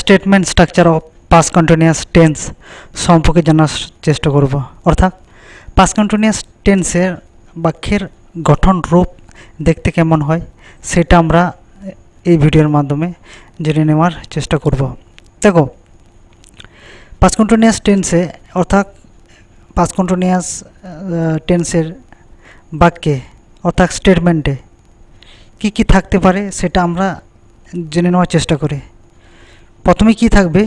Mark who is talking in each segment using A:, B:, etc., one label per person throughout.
A: Statement structure of past continuous tense সম্পর্কে জানার চেষ্টা করব। অর্থাৎ পাস্ট কন্টিনিউয়াস টেন্সের বাক্যের গঠন রূপ দেখতে কেমন হয় সেটা আমরা এই ভিডিওর মাধ্যমে জেনে নেওয়ার চেষ্টা করব। দেখো, পাস্ট কন্টিনিউয়াস টেন্সে অর্থাৎ পাস্ট কন্টিনিউয়াস টেন্সের বাক্যে অর্থাৎ স্টেটমেন্টে কি কি থাকতে পারে সেটা আমরা জেনে নেওয়ার চেষ্টা করি। প্রথমে কি থাকবে?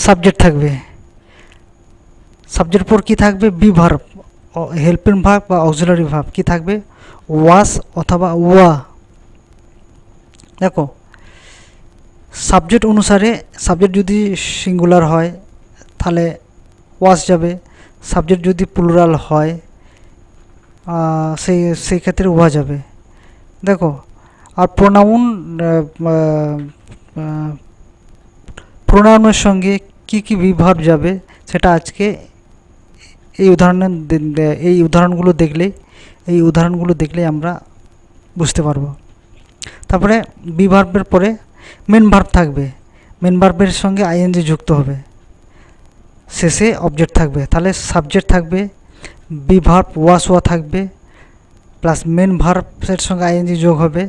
A: সাবজেক্ট থাকবে। সাবজেক্ট পর কি থাকবে? বি ভার্ব, হেল্পিং ভার্ব বা অক্সিলারি ভার্ব। কি থাকবে? ওয়াস অথবা ওয়া। দেখো, সাবজেক্ট অনুসারে সাবজেক্ট যদি সিঙ্গুলার হয় তাহলে ওয়াস যাবে, সাবজেক্ট যদি প্লুরাল হয় সেই ক্ষেত্রে ওয়া যাবে। দেখো, আর প্রোনাউনের সঙ্গে কি কি ভার্ব যাবে সেটা আজকে এই উদাহরণগুলো দেখলেই আমরা বুঝতে পারবো। তারপরে বি ভার্বের পরে মেন ভার্ব থাকবে, মেন ভার্বের সঙ্গে আইএনজি যুক্ত হবে, শেষে অবজেক্ট থাকবে। তাহলে সাবজেক্ট থাকবে, বি ভার্ব ওয়াস ওয়া থাকবে, প্লাস মেন ভার্বের সঙ্গে আইএনজি যোগ হবে,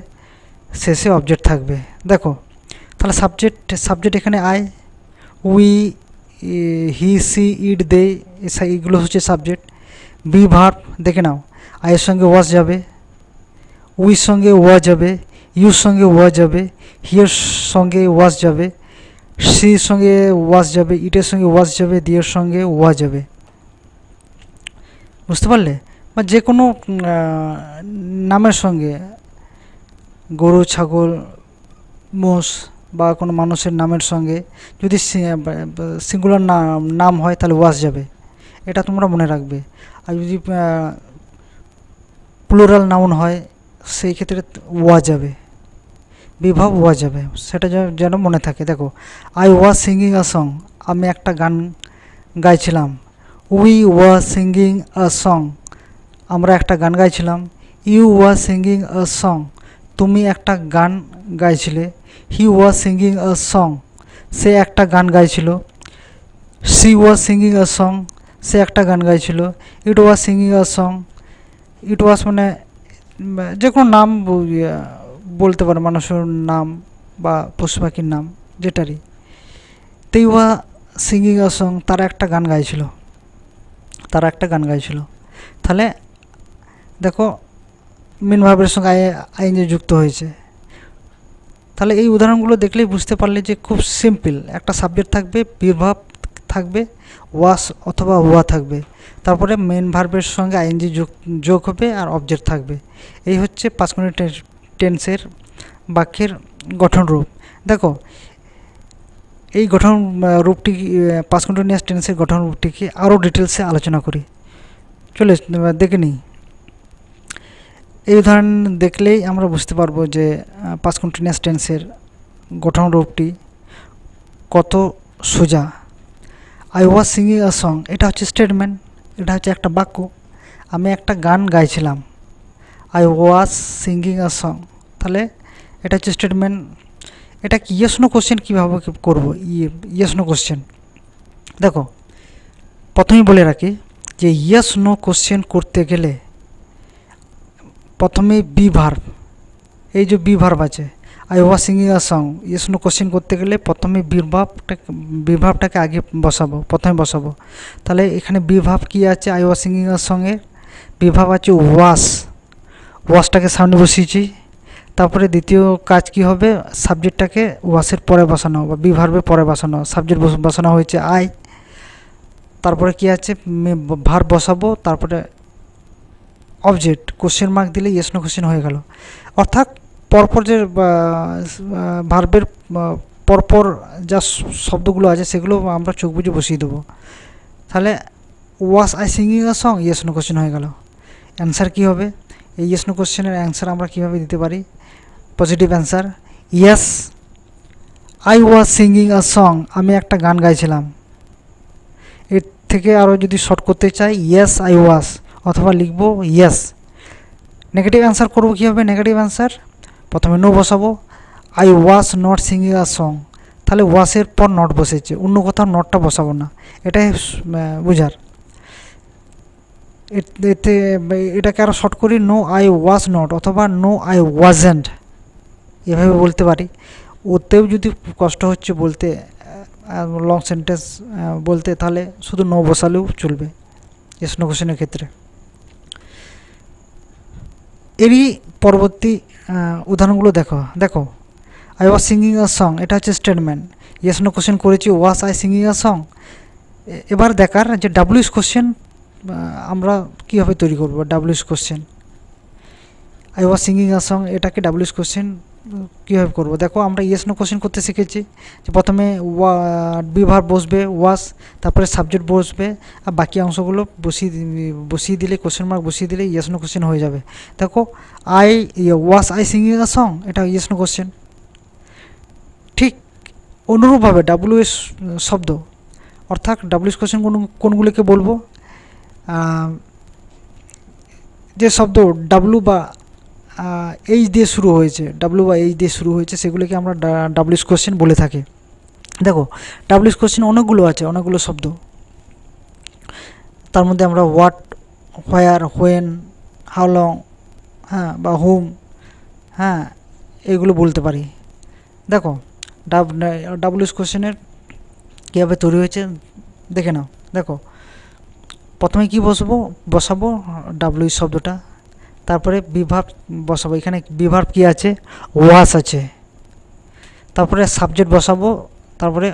A: শেষে অবজেক্ট থাকবে। দেখো, তাহলে সাবজেক্ট এখানে আই, উই, হি, সি, ইট, দে, এইগুলো হচ্ছে সাবজেক্ট। বি ভার্ব দেখে নাও, আইয়ের সঙ্গে ওয়াস যাবে, উইর সঙ্গে ওয়া যাবে, ইউর সঙ্গে ওয়া যাবে, হিয়ের সঙ্গে ওয়াস যাবে, সির সঙ্গে ওয়াস যাবে, ইটের সঙ্গে ওয়াস যাবে, দিয়ের সঙ্গে ওয়া যাবে। বুঝতে পারলে? বা যে কোনো নামের সঙ্গে, গরু, ছাগল, মোষ বা কোনো মানুষের নামের সঙ্গে যদি সিঙ্গুলার নাম হয় তাহলে ওয়াস যাবে, এটা তোমরা মনে রাখবে। আর যদি প্লুরাল নাউন হয় সেই ক্ষেত্রে ওয়া যাবে, বিভাব ওয়া যাবে, সেটা যেন মনে থাকে। দেখো, I was singing a song, আমি একটা গান গাইছিলাম। We was singing a song, আমরা একটা গান গাইছিলাম। You was singing a song, তুমি একটা গান গাইছিলে। হি ওয়াজ সিঙ্গিং আ সং, সে একটা গান গাইছিল। She was singing a song, সে একটা গান গাইছিল। ইট ওয়াজ সিঙ্গিং আ সং, ইট ওয়াজ মানে যে কোনো নাম বলতে পারে, মানুষের নাম বা পশু পাখির নাম, যেটারই। দে ওয়াজ সিঙ্গিং আ সং, তারা একটা গান গাইছিল। তাহলে দেখো, মেন ভার্বের সঙ্গে আইএনজি যুক্ত হয়েছে। তাহলে এই উদাহরণগুলো দেখলেই বুঝতে পারলে যে খুব সিম্পল। একটা সাবজেক্ট থাকবে, ভার্ব থাকবে, ওয়াস অথবা ওয়া থাকবে, তারপরে মেন ভার্বের সঙ্গে আইএনজি যোগ হবে আর অবজেক্ট থাকবে। এই হচ্ছে পাস্ট কন্টিনিউয়াস টেন্সের বাক্যের গঠন রূপ। দেখো, এই গঠন রূপটি, পাস্ট কন্টিনিউয়াস টেন্সের গঠন রূপটিকে আরও ডিটেলসে আলোচনা করি। চলে দেখে নিই। এই উদাহরণ দেখলেই আমরা বুঝতে পারবো যে পাস্ট কন্টিনিউয়াস টেন্সের গঠন রূপটি কত সোজা। I was singing a song, এটা হচ্ছে স্টেটমেন্ট, এটা হচ্ছে একটা বাক্য। আমি একটা গান গাইছিলাম। I was singing a song, তাহলে এটা হচ্ছে স্টেটমেন্ট। এটা কি ইয়েস নো কোশ্চেন কীভাবে করবো? Yes no question. দেখো, প্রথমেই বলে রাখি যে ইয়েস নো কোশ্চেন করতে গেলে প্রথমে বি ভার্ব, এই যে বি ভার্ব আছে, I was singing a song, yes no question করতে গেলে প্রথমে বি ভার্বটাকে আগে প্রথমে বসাবো। তাহলে এখানে বি ভার্ব কী আছে? আই ওয়াজ সিঙ্গিং আ সঙ্গে বি ভার্ব আছে ওয়াসটাকে সামনে বসিয়েছি। তারপরে দ্বিতীয় কাজ কি হবে? সাবজেক্টটাকে ওয়াসের পরে বসানো বা বি ভার্বের পরে বসানো। সাবজেক্ট বসানো হয়েছে আই, তারপরে কি আছে? ভার্ব বসাবো, তারপরে অবজেক্ট, কোশ্চেন মার্ক দিলে ইয়েস নো কোশ্চেন হয়ে গেল। অর্থাৎ পরপর যে ভার্বের পরপর যা শব্দগুলো আছে সেগুলো আমরা চোখ বুঝে বসিয়ে দেবো। তাহলে was I singing a song, yes no question হয়ে গেল। অ্যান্সার কী হবে? এই ইয়েস নো কোশ্চেনের অ্যান্সার আমরা কীভাবে দিতে পারি? Positive answer, yes I was singing a song, আমি একটা গান গাইছিলাম। এর থেকে আরও যদি শর্ট করতে চাই, ইয়েস আই ওয়াজ, অথবা লিখবো ইয়েস। নেগেটিভ অ্যান্সার করবো কীভাবে? নেগেটিভ অ্যান্সার প্রথমে নো বসাবো, I was not singing a song, তাহলে ওয়াসের পর নট বসেছে, অন্য কোথাও নটটা বসাবো না, এটাই বুঝার। এতে এটাকে আরও শর্ট করি, নো আই ওয়াজ নট অথবা নো আই ওয়াজেন্ট, এভাবে বলতে পারি। ওতেও যদি কষ্ট হচ্ছে বলতে লং সেন্টেন্স বলতে, তাহলে শুধু নো বসালেও চলবে ইয়েস নো কোশ্চেনের ক্ষেত্রে। এরই পরবর্তী উদাহরণগুলো দেখো I was singing a song, এটা হচ্ছে স্টেটমেন্ট। ইয়েস নো কোশ্চেন করেছি, was I singing a song. এবার দেখার যে ডাব্লিউএস কোশ্চেন আমরা কীভাবে তৈরি করব। WH question I was singing a song, এটাকে ডাব্লিউএস কোশ্চেন কীভাবে করবো। দেখো আমরা ইয়েস নো কোশ্চেন করতে শিখেছি যে প্রথমে বিভার বসবে ওয়াজ, তারপরে সাবজেক্ট বসবে, আর বাকি অংশগুলো বসিয়ে দিলে, কোশ্চেন মার্ক বসিয়ে দিলে ইয়েস নো কোশ্চেন হয়ে যাবে। দেখো ওয়াজ আই সিঙ্গিং আ সং, এটা ইয়েস নো কোশ্চেন। ঠিক অনুরূপভাবে ডাব্লিউএস শব্দ, অর্থাৎ ডাব্লিউএস কোশ্চেন কোনগুলিকে বলবো, যে শব্দ ডাব্লু বা এইচ দিয়ে শুরু হয়েছে, ডাব্লু বা এইচ দিয়ে শুরু হয়েছে, সেগুলোকে আমরা ডাব্লিউএস কোশ্চেন বলে থাকি। দেখো ডাব্লিউএস কোশ্চেন অনেকগুলো আছে, অনেকগুলো শব্দ। তার মধ্যে আমরা what, where, when, how long, হ্যাঁ, বা হুম, হ্যাঁ, এগুলো বলতে পারি। দেখো ডাব্লিউএস কোশ্চেনের কীভাবে তৈরি হয়েছে দেখে নাও। দেখো প্রথমে কি বসাবো ডাব্লিউএস শব্দটা, তারপরে বিভার্ব বসাবো। এখানে বিভার্ব কি আছে, ওয়াজ আছে। তারপরে সাবজেক্ট বসাবো, তারপরে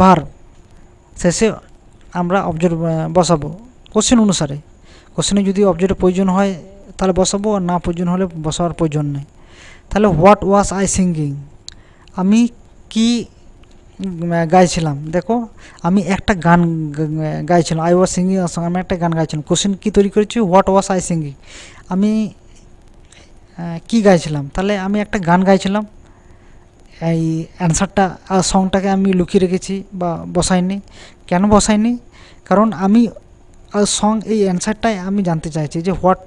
A: ভার্ব, শেষে আমরা অবজেক্ট বসাবো কোশ্চেন অনুসারে। কোশ্চেনে যদি অবজেক্টের প্রয়োজন হয় তাহলে বসাবো, আর না প্রয়োজন হলে বসাবার প্রয়োজন নেই। তাহলে হোয়াট ওয়াজ আই সিঙ্গিং, আমি কি গাইছিলাম। দেখো আমি একটা গান গাইছিলাম, I was singing a song, আমি একটা গান গাইছিলাম। কোশ্চেন কি তৈরি করেছি, হোয়াট ওয়াজ আই সিঙ্গিং, আমি কি গাইছিলাম। তাহলে আমি একটা গান গাইছিলাম, এই অ্যান্সারটা সংটাকে আমি লুকিয়ে রেখেছি বা বসাইনি। কেন বসাইনি, কারণ আমি সং এই অ্যান্সারটাই আমি জানতে চাইছি যে হোয়াট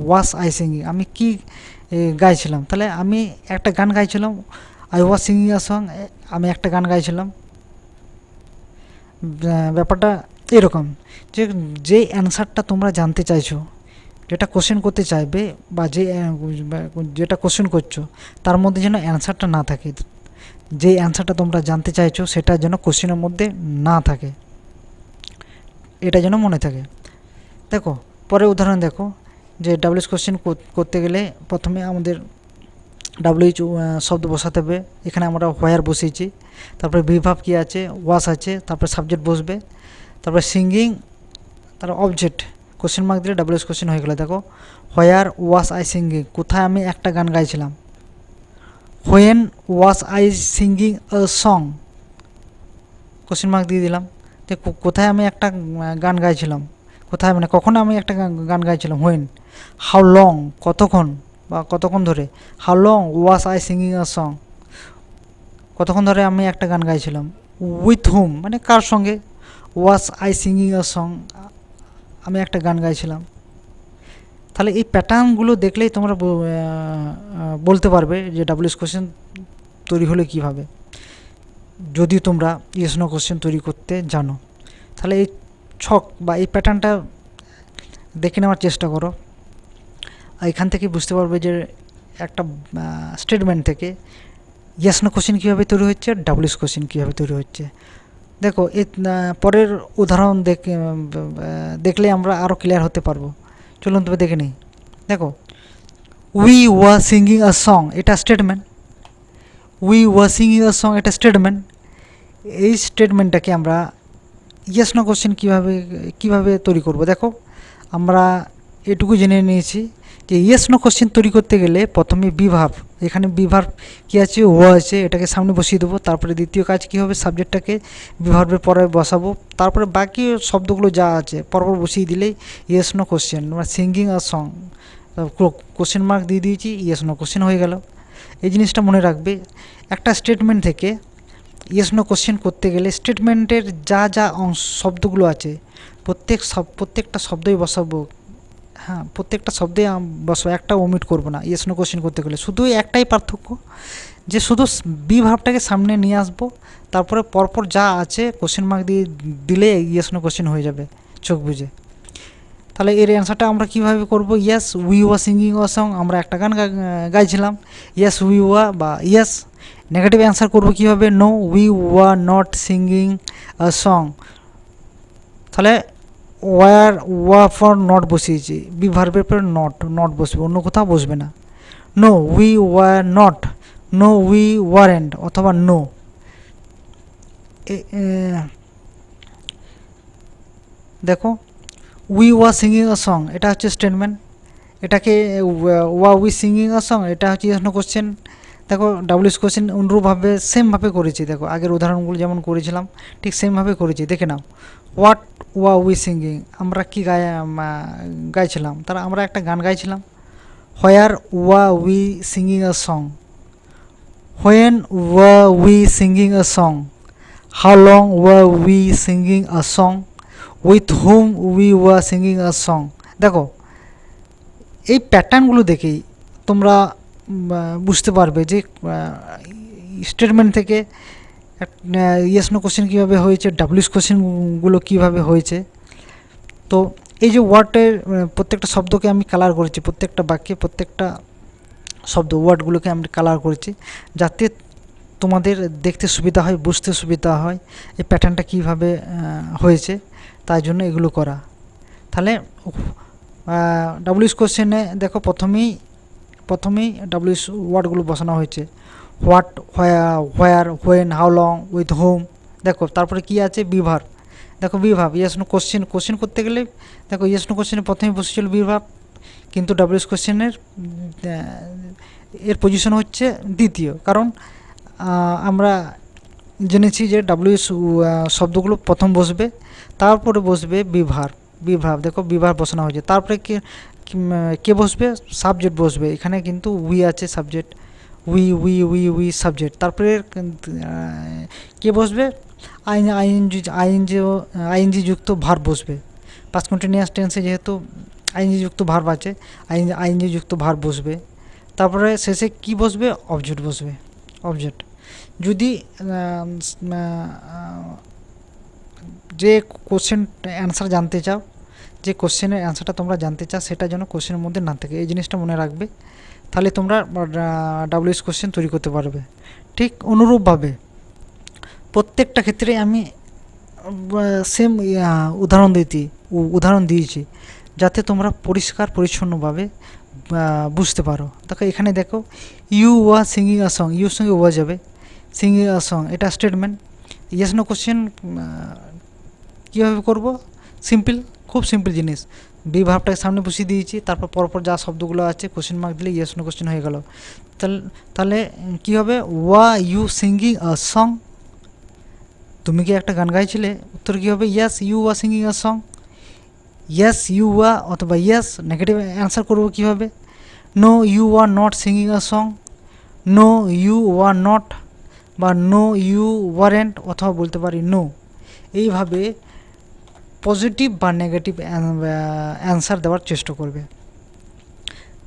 A: ওয়াজ আই সিঙ্গিং, আমি কি গাইছিলাম। তাহলে আমি একটা গান গাইছিলাম, I was singing a song, আমি একটা গান গাইছিলাম। ব্যাপারটা এরকম যে যে অ্যান্সারটা তোমরা জানতে চাইছো, যেটা কোশ্চেন করতে চাইবে বা যেটা কোশ্চেন করছো, তার মধ্যে যেন অ্যান্সারটা না থাকে। যে অ্যান্সারটা তোমরা জানতে চাইছো সেটা যেন কোশ্চেনের মধ্যে না থাকে, এটা যেন মনে থাকে। দেখো পরের উদাহরণ দেখো, যে ডাব্লিউএস কোশ্চেন করতে গেলে প্রথমে আমাদের ডাব্লিউএইচ শব্দ বসাতে হবে। এখানে আমরা হোয়ার বসিয়েছি, তারপরে বিভার্ব কী আছে, ওয়াজ আছে, তারপরে সাবজেক্ট বসবে, তারপরে সিঙ্গিং, তারপর অবজেক্ট, কোশ্চেন মার্ক দিলে ডাব্লিউএস কোশ্চেন হয়ে গেলো। দেখো হোয়ার ওয়াজ আই সিঙ্গিং, কোথায় আমি একটা গান গাইছিলাম। When was I singing a song, question mark দিয়ে দিলাম যে কোথায় আমি একটা গান গাইছিলাম, কোথায় মানে কখন আমি একটা গান গাইছিলাম। হোয়েন, হাউ লং, কতক্ষণ বা কতক্ষণ ধরে, how long was I singing a song, কতক্ষণ ধরে আমি একটা গান গাইছিলাম। উইথ হুম, মানে কার সঙ্গে, ওয়াজ আই সিঙ্গিং আ সং, আমি একটা গান গাইছিলাম। তাহলে এই প্যাটার্নগুলো দেখলেই তোমরা বলতে পারবে যে ডাব্লিউএস কোশ্চেন তৈরি হলে কীভাবে, যদি তোমরা ইয়েস নো কোশ্চেন তৈরি করতে জানো। তাহলে এই ছক বা এই প্যাটার্নটা দেখে নেওয়ার চেষ্টা করো, এখান থেকে বুঝতে পারবে যে একটা স্টেটমেন্ট থেকে ইয়েস নো কোশ্চেন কীভাবে তৈরি হচ্ছে, ডাব্লিউএস কোশ্চেন কীভাবে তৈরি হচ্ছে। দেখো এই পরের উদাহরণ দেখলে আমরা আরও ক্লিয়ার হতে পারবো। চলুন তবে দেখে নিই। দেখো we was singing a song, এটা statement. We was singing a song, এটা স্টেটমেন্ট। এই স্টেটমেন্টটাকে আমরা ইয়েস নো কোশ্চেন কীভাবে তৈরি করব। দেখো আমরা এটুকু জেনে নিয়েছি যে ইয়েস নো কোশ্চেন তৈরি করতে গেলে প্রথমে বিভার্ব, এখানে বিভার্ব কী আছে, ও আছে, এটাকে সামনে বসিয়ে দেবো। তারপরে দ্বিতীয় কাজ কী হবে, সাবজেক্টটাকে বিভার্বের পরে বসাবো। তারপরে বাকি শব্দগুলো যা আছে পরপর বসিয়ে দিলেই ইয়েস নো কোশ্চেন, মানে সিঙ্গিং আর সং, কোশ্চেন মার্ক দিয়ে দিয়েছি, ইয়েস নো কোশ্চেন হয়ে গেল। এই জিনিসটা মনে রাখবে, একটা স্টেটমেন্ট থেকে ইয়েস নো কোশ্চেন করতে গেলে স্টেটমেন্টের যা যা শব্দগুলো আছে প্রত্যেকটা শব্দই বসাবো। হ্যাঁ, প্রত্যেকটা শব্দে বসাবো, একটা ওমিট করবো না ইয়েস নো কোশ্চেন করতে গেলে। শুধু একটাই পার্থক্য যে শুধু বি ভার্বটাকে সামনে নিয়ে আসবো, তারপরে পরপর যা আছে কোশ্চেন মার্ক দিয়ে দিলে ইয়েস নো কোশ্চেন হয়ে যাবে চোখ বুঝে। তাহলে এর অ্যান্সারটা আমরা কীভাবে করবো? Yes we were singing a song, আমরা একটা গান গাইছিলাম, ইয়েস উই ওয়া বা ইয়েস। নেগেটিভ অ্যান্সার করবো কীভাবে? No we were not singing a song. তাহলে ওয়ার ওয়া ফর নট বসিয়েছি, বি ভার্বের পর নট বসবে, অন্য কোথাও বসবে না। No we were not, no we weren't, অথবা নো। দেখো we were singing a song, এটা হচ্ছে স্টেটমেন্ট, এটাকে ওয়া উই সিঙ্গিং আ সং, এটা হচ্ছে ইয়েস নো কোশ্চেন। দেখো ডাব্লিউএস কোশ্চেন অনুরূপভাবে সেমভাবে করেছি, দেখো আগের উদাহরণগুলো যেমন করেছিলাম ঠিক সেমভাবে করেছি, দেখে নাও। হোয়াট ওয়া উই সিঙ্গিং, আমরা কি গাইছিলাম? তারা আমরা একটা গান গাইছিলাম। Where were we singing a song, when were we singing a song, how long were we singing a song, with whom we were singing a song. দেখো এই প্যাটার্নগুলো দেখেই তোমরা বুঝতে পারবে যে স্টেটমেন্ট থেকে ইয়েস নো কোশ্চেন কীভাবে হয়েছে, ডাব্লিউএস কোশ্চেনগুলো কীভাবে হয়েছে। তো এই যে ওয়ার্ডের প্রত্যেকটা শব্দকে আমি কালার করেছি, প্রত্যেকটা বাক্যে প্রত্যেকটা শব্দ ওয়ার্ডগুলোকে আমি কালার করেছি যাতে তোমাদের দেখতে সুবিধা হয়, বুঝতে সুবিধা হয় এই প্যাটার্নটা কীভাবে হয়েছে, তাই জন্য এগুলো করা। তাহলে ডাব্লিউএস কোশ্চেনে দেখো প্রথমেই ডাব্লিউএস ওয়ার্ডগুলো বসানো হয়েছে, what, where, when, how long, with home. দেখো তারপরে কি আছে? বিভার। দেখো বিভাব, ইয়েস নো কোশ্চেন করতে গেলে দেখো ইয়েস নো কোশ্চেনে প্রথমে বসেছিল বিভাব, কিন্তু ডাব্লিউএস কোশ্চেনের এর পজিশন হচ্ছে দ্বিতীয়, কারণ আমরা জেনেছি যে ডাব্লিউএস শব্দগুলো প্রথম বসবে, তারপরে বসবে বিভাব। দেখো বিভার বসানো হয়েছে, তারপরে কে বসবে? সাবজেক্ট বসবে, এখানে কিন্তু উই আছে সাবজেক্ট, উই সাবজেক্ট। তারপরে কে বসবে? আইএনজি যুক্ত ভার্ব বসবে। পাস্ট কন্টিনিউয়াস টেন্সে যেহেতু আইএনজি যুক্ত ভার্ব আছে, আইএনজি যুক্ত ভার্ব বসবে। তারপরে শেষে কি বসবে? অবজেক্ট বসবে, অবজেক্ট। যদি যে কোশ্চেন অ্যান্সার জানতে চাও, যে কোশ্চেনের অ্যান্সারটা তোমরা জানতে চাও সেটা যেন কোশ্চেনের মধ্যে না থাকে, এই জিনিসটা মনে রাখবে, তাহলে তোমরা ডাব্লিউএস কোশ্চেন তৈরি করতে পারবে। ঠিক অনুরূপভাবে প্রত্যেকটা ক্ষেত্রে আমি সেম উদাহরণ দিয়েছি যাতে তোমরা পরিষ্কার পরিচ্ছন্নভাবে বুঝতে পারো। দেখো এখানে দেখো you were singing a song, your সঙ্গে ওয়া যাবে, সিঙ্গিং আ সং এটা স্টেটমেন্ট। ইয়েস নো কোশ্চেন কীভাবে করবো? সিম্পল, খুব সিম্পল জিনিস, বি ভার্বটাকে সামনে বসিয়ে দিয়েছি, তারপর পরপর যা শব্দগুলো আছে কোশ্চেন মার্ক দিলে ইয়েস নো কোশ্চেন হয়ে গেল। তাহলে কী হবে? ওয়া ইউ সিঙ্গিং আ সং, তুমি কি একটা গান গাইছিলে? উত্তর কী হবে? Yes you were singing a song. Yes you were অথবা ইয়েস। নেগেটিভ অ্যান্সার করবো কীভাবে? No you are not singing a song, no you are not, বা নো ইউ ওয়ারেন্ট, অথবা বলতে পারি নো। এইভাবে পজিটিভ বা নেগেটিভ অ্যান্সার দেওয়ার চেষ্টা করবে।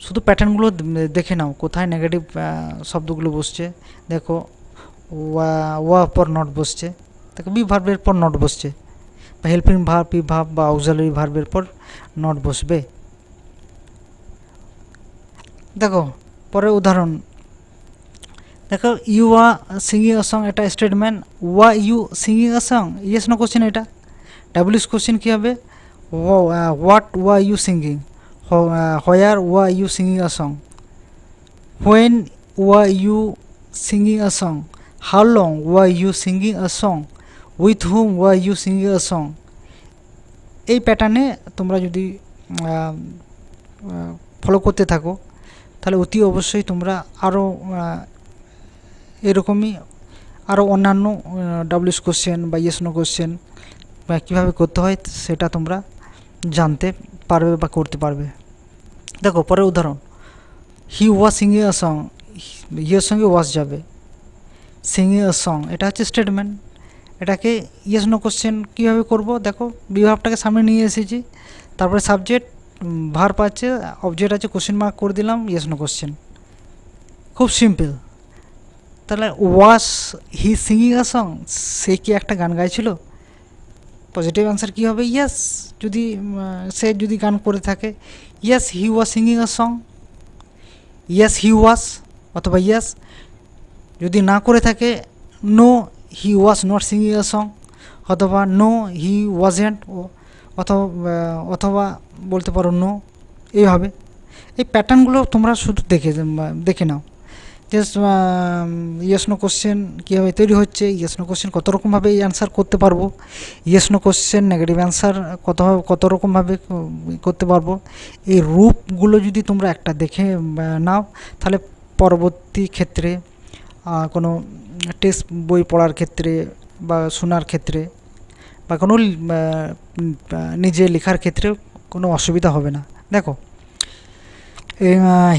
A: শুধু প্যাটার্নগুলো দেখে নাও কোথায় নেগেটিভ শব্দগুলো বসছে। দেখো ওয়া পর নট বসছে, দেখো বি ভার্বের পর নট বসছে, বা হেল্পিং ভার্ব, পি ভার্ব বা অক্সিলারি ভার্বের পর নট বসবে। দেখো পরের উদাহরণ, দেখো you are singing a song, এটা statement. Were you singing a song, yes no question, এটা ডাব্লিউএস কোশ্চেন কী হবে? What were you singing, where were you singing a song, when were you singing a song, how long were you singing a song, with whom were you singing a song. এই প্যাটার্নে তোমরা যদি follow করতে থাকো তাহলে অতি অবশ্যই তোমরা আরও এরকমই আরও অন্যান্য ডাব্লিউএস কোশ্চেন বা ইয়েস নো কোশ্চেন বা কীভাবে করতে হয় সেটা তোমরা জানতে পারবে বা করতে পারবে। দেখো পরের উদাহরণ, হি ওয়াজ সিঙ্গিং আ সং, হিয়ের সঙ্গে ওয়াজ যাবে, সিঙ্গিং আ সং এটা হচ্ছে স্টেটমেন্ট। এটাকে ইয়েস নো কোশ্চেন কীভাবে করবো? দেখো বিভাবটাকে সামনে নিয়ে এসেছি, তারপরে সাবজেক্ট, ভার্ব আছে, অবজেক্ট আছে, কোশ্চেন মার্ক করে দিলাম, ইয়েস নো কোশ্চেন। খুব সিম্পল। তাহলে ওয়াজ হি সিঙ্গিং আ সং, সে কি একটা গান গাইছিল? পজিটিভ অ্যান্সার কী হবে? ইয়েস। যদি সে যদি গান করে থাকে, yes he was singing a song, yes he was, অথবা ইয়েস। যদি না করে থাকে, no he was not singing a song, অথবা নো হি ওয়াজেন্ট, অথবা অথবা বলতে পারো নো। এইভাবে এই প্যাটার্নগুলো তোমরা শুধু দেখে নাও যে ইয়েস নো কোশ্চেন কীভাবে তৈরি হচ্ছে, ইয়েস নো কোশ্চেন কত রকমভাবে এই অ্যান্সার করতে পারবো, yes no question negative answer কত রকমভাবে করতে পারবো। এই রূপগুলো যদি তোমরা একটা দেখে নাও, তাহলে পরবর্তী ক্ষেত্রে কোনো টেক্সট বই পড়ার ক্ষেত্রে বা শোনার ক্ষেত্রে বা কোনো নিজে লেখার ক্ষেত্রে কোনো অসুবিধা হবে না। দেখো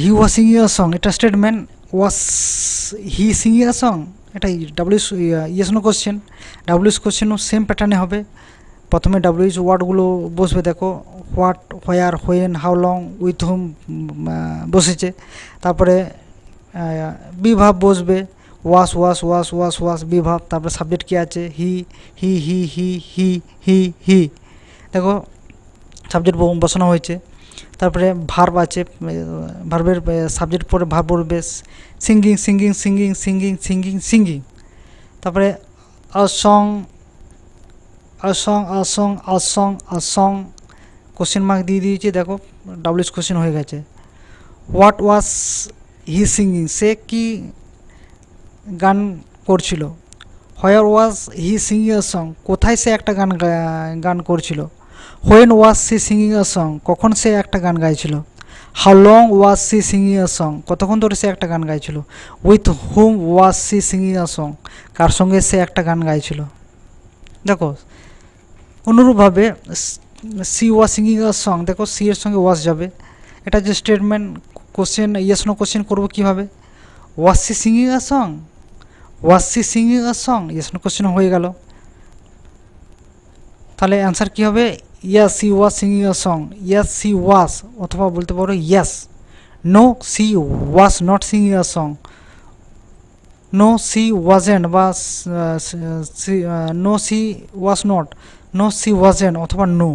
A: he was singing a song, এটা statement. Was he singing a song, এটা WH yes no question. WH কোশ্চেনও সেম প্যাটার্নে হবে। প্রথমে ডাব্লিউএস ওয়ার্ডগুলো বসবে, দেখো what, where, when, how long, with whom বসেছে। তারপরে বিভাব বসবে, ওয়াস ওয়াস ওয়াস ওয়াস ওয়াস বিভাব। তারপরে সাবজেক্ট কী আছে? হি হি হি হি হি হি হি। দেখো সাবজেক্ট বসানো হয়েছে। তারপরে ভার্ব আছে, ভার্বের সাবজেক্ট পরে ভার্ব বলবে, singing singing singing singing singing singing. তারপরে a song, a song, a song, a song, a song, question mark দিয়ে দিয়েছি। দেখো ডাব্লিউএস কোশ্চেন হয়ে গেছে। হোয়াট ওয়াজ হি সিঙ্গিং, সে কি গান করছিল? হোয়ার ওয়াজ হি সিঙ্গিং আ সং, কোথায় সে একটা গান করছিল? When was she singing a song, কখন সে একটা গান গাইছিল? How long was she singing a song, কতক্ষণ ধরে সে একটা গান গাইছিল? With whom was she singing a song, কার সঙ্গে সে একটা গান গাইছিল? দেখো অনুরূপভাবে she was singing a song, দেখো সি এর সঙ্গে ওয়াজ যাবে। এটা যে statement, question yes no question করবো কীভাবে? Was she singing a song, was she singing a song, yes no question হয়ে গেল। তাহলে অ্যান্সার কী হবে? Yes she was singing a song, yes she was, অথবা বলতে পারো yes. No she was not singing a song, no she wasn't, বা no she was not, no she wasn't, অথবা নো।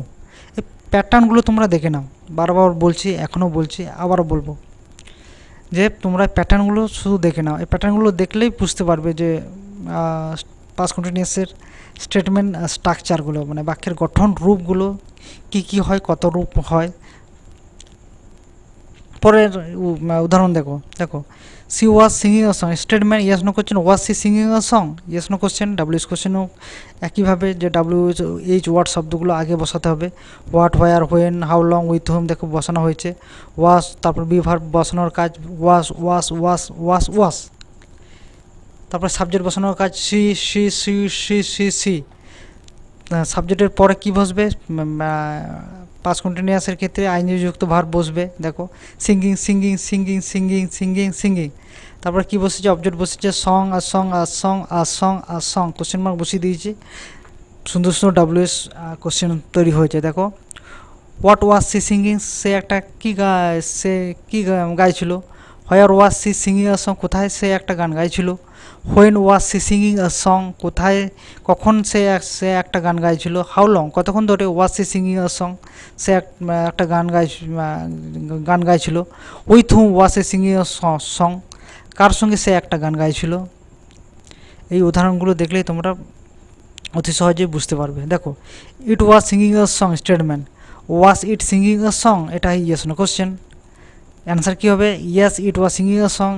A: এই প্যাটার্নগুলো তোমরা দেখে নাও। বারবার বলছি, এখনও বলছি, আবারও বলবো যে তোমরা প্যাটার্নগুলো শুধু দেখে নাও। এই প্যাটার্নগুলো দেখলেই বুঝতে পারবে যে পাস্ট কন্টিনিউয়াসের স্টেটমেন্ট স্ট্রাকচারগুলো, মানে বাক্যের গঠন রূপগুলো কি কি হয়, কত রূপ হয়। পরের উদাহরণ দেখো she was singing a song, statement yes no question, was she singing a song, yes no question. WH কোশ্চেনও একইভাবে, যে এইচ ওয়ার্ড শব্দগুলো আগে বসাতে হবে। What, where, when, how long, with whom, দেখো বসানো হয়েছে। ওয়াজ, তারপর বিভার্ব বসানোর কাজ, ওয়াজ ওয়াজ ওয়াজ ওয়াজ ওয়াজ। তারপর সাবজেক্ট বসানোর কাজ, she she she she she she. সাবজেক্টের পরে কী বসবে? পাস্ট কন্টিনিউয়াসের ক্ষেত্রে আইনযুক্ত ভার্ব বসবে। দেখো singing singing singing singing singing singing. তারপর কী বসেছে? অবজেক্ট বসেছে, সং আর সং আর সং আর সং আর সং, কোশ্চেন মার্ক বসিয়ে দিয়েছি। সুন্দর সুন্দর ডাব্লিউএস কোশ্চেন তৈরি হয়েছে। দেখো হোয়াট ওয়াজ সি সিঙ্গিং, সে একটা কী গাইছিল? Where was she singing a song, কোথায় সে একটা গান গাইছিল? When was she singing a song, কখন সে একটা গান গাইছিল? হাউ লং, কতক্ষণ ধরে? ওয়াজ সি সিঙ্গিং আ সং, সে একটা গান গাইছিল। With whom was she singing a song, কার সঙ্গে সে একটা গান গাইছিল? এই উদাহরণগুলো দেখলেই তোমরা অতি সহজেই বুঝতে পারবে। দেখো it was singing a song, statement. Was it singing a song, এটা ইয়েস নো কোশ্চেন। অ্যান্সার কী হবে? Yes it was singing a song,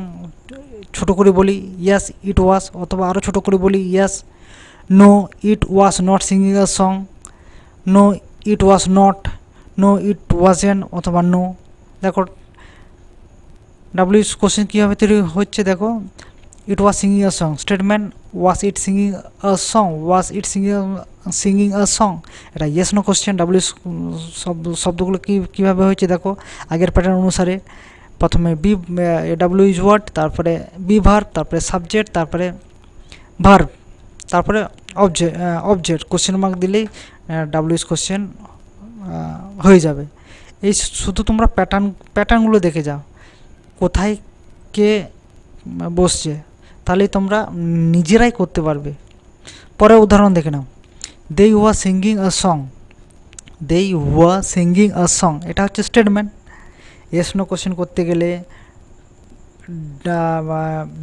A: ছোটো করে বলি ইয়েস ইট ওয়াজ, অথবা আরও ছোটো করে বলি yes. No it was not singing a song, no it was not, no it wasn't, অথবা নো। দেখো ডাব্লিউএস কোশ্চেন কীভাবে তৈরি হচ্ছে? দেখো it was singing a song, statement. Was it singing a song, was it singing a song, এটা yes no question. WH শব্দগুলো কীভাবে হয়েছে? দেখো আগের প্যাটার্ন অনুসারে, প্রথমে ডাব্লিউএস ওয়ার্ড, তারপরে ভার্ব, তারপরে সাবজেক্ট, তারপরে ভার্ব, তারপরে অবজেক্ট। কোশ্চেন মার্ক দিলেই ডাব্লিউএস কোশ্চেন হয়ে যাবে। এই শুধু তোমরা প্যাটার্নগুলো দেখে যাও, কোথায় কে বসছে। তাহলেই তোমরা নিজেরাই করতে পারবে। পরে উদাহরণ দেখে নাও, they were singing a song, they were singing a song, এটা হচ্ছে স্টেটমেন্ট। ইয়েস নো কোশ্চেন করতে গেলে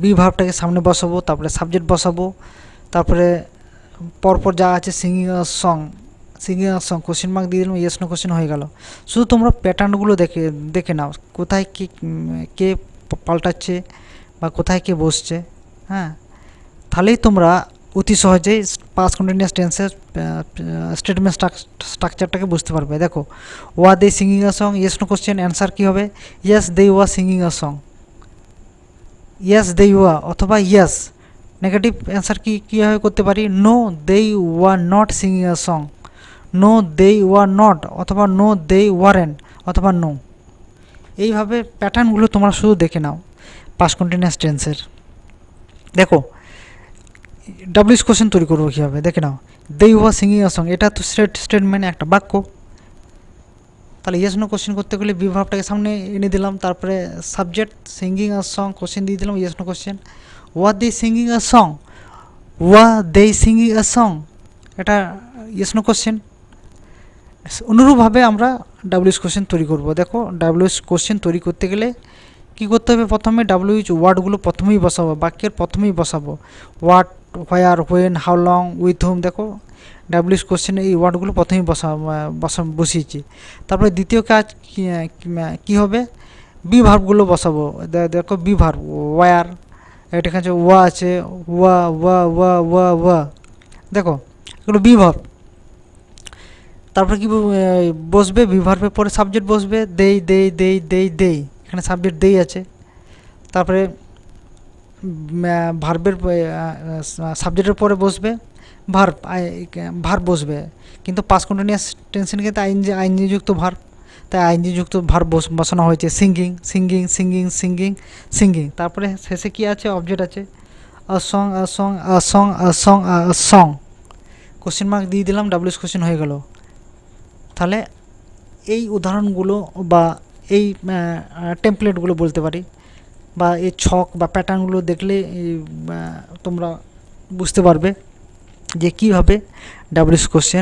A: বি ভার্বটাকে সামনে বসাবো, তারপরে সাবজেক্ট বসাবো, তারপরে পরপর যা আছে singing a song, singing a song question mark দিয়ে দিলাম, ইয়েস নো কোশ্চেন হয়ে গেল। শুধু তোমরা প্যাটার্নগুলো দেখে নাও, কোথায় কে পাল্টাচ্ছে বা কোথায় কে বসছে। হ্যাঁ, তাহলেই তোমরা অতি সহজেই পাস্ট কন্টিনিউয়াস টেন্সের স্টেটমেন্ট স্ট্রাকচারটাকে বুঝতে পারবে। দেখো, were they singing a song, yes no question, answer কী হবে? Yes they were singing a song, yes they were, অথবা ইয়েস নেগেটিভ অ্যান্সার কীভাবে করতে পারি? No they were not singing a song, no they were not, অথবা no they weren't, অথবা no. এইভাবে প্যাটার্নগুলো তোমরা শুধু দেখে নাও পাস্ট কন্টিনিউয়াস টেন্সের। দেখো, ডাব্লিউএস কোশ্চেন তৈরি করবো কীভাবে দেখে নাও। They were singing a song, এটা তো স্টেটমেন্ট, একটা বাক্য। তাহলে ইয়েস নো কোশ্চেন করতে গেলে বি ভার্বটাকে সামনে এনে দিলাম, তারপরে subject singing a song, question দিয়ে দিলাম, yes no question. Were they singing a song, were they singing a song, এটা ইয়েস নো কোশ্চেন। অনুরূপভাবে আমরা ডাব্লিউএস কোশ্চেন তৈরি করব। দেখো, ডাব্লিউএস কোশ্চেন তৈরি করতে গেলে কী করতে হবে? প্রথমে ডাব্লিউএইচ ওয়ার্ডগুলো প্রথমেই বসাবো, বাক্যের প্রথমেই বসাবো। What, where, when, how long, with whom. দেখো, ডাব্লিউএস কোশ্চেনে এই ওয়ার্ডগুলো প্রথমেই বসিয়েছি। তারপরে দ্বিতীয় কাজ কী হবে? বি ভার্বগুলো বসাবো। দেখো, বি ভার্ব, ওয়ার, এটা কাছে ওয়া আছে, ওয়া ওয়া ওয়া ওয়া ওয়া, দেখো এগুলো বি ভার্ব। তারপরে কি বসবে? বি ভার্বের পরে সাবজেক্ট বসবে, দেই দেই দেই দেই দেই, এখানে সাবজেক্ট দেই আছে। তারপরে ভার্বের সাবজেক্টের পরে বসবে ভার্ব বসবে, কিন্তু পাস্ট কন্টিনিউয়াস টেন্সের ক্ষেত্রে আইএনজি যুক্ত ভার্ব, তাই আইএনজি যুক্ত ভার্ব বসানো হয়েছে, singing singing singing singing singing. তারপরে শেষে কি আছে? অবজেক্ট আছে, আ song a song a song a song a song, question mark দিয়ে দিলাম, ডাব্লিউএস কোশ্চেন হয়ে গেল। তাহলে এই উদাহরণগুলো বা এই টেমপ্লেটগুলো বলতে পারি, বা এই ছক বা প্যাটার্নগুলো দেখলে তোমরা বুঝতে পারবে যে কীভাবে ডাব্লিউএস কোশ্চেন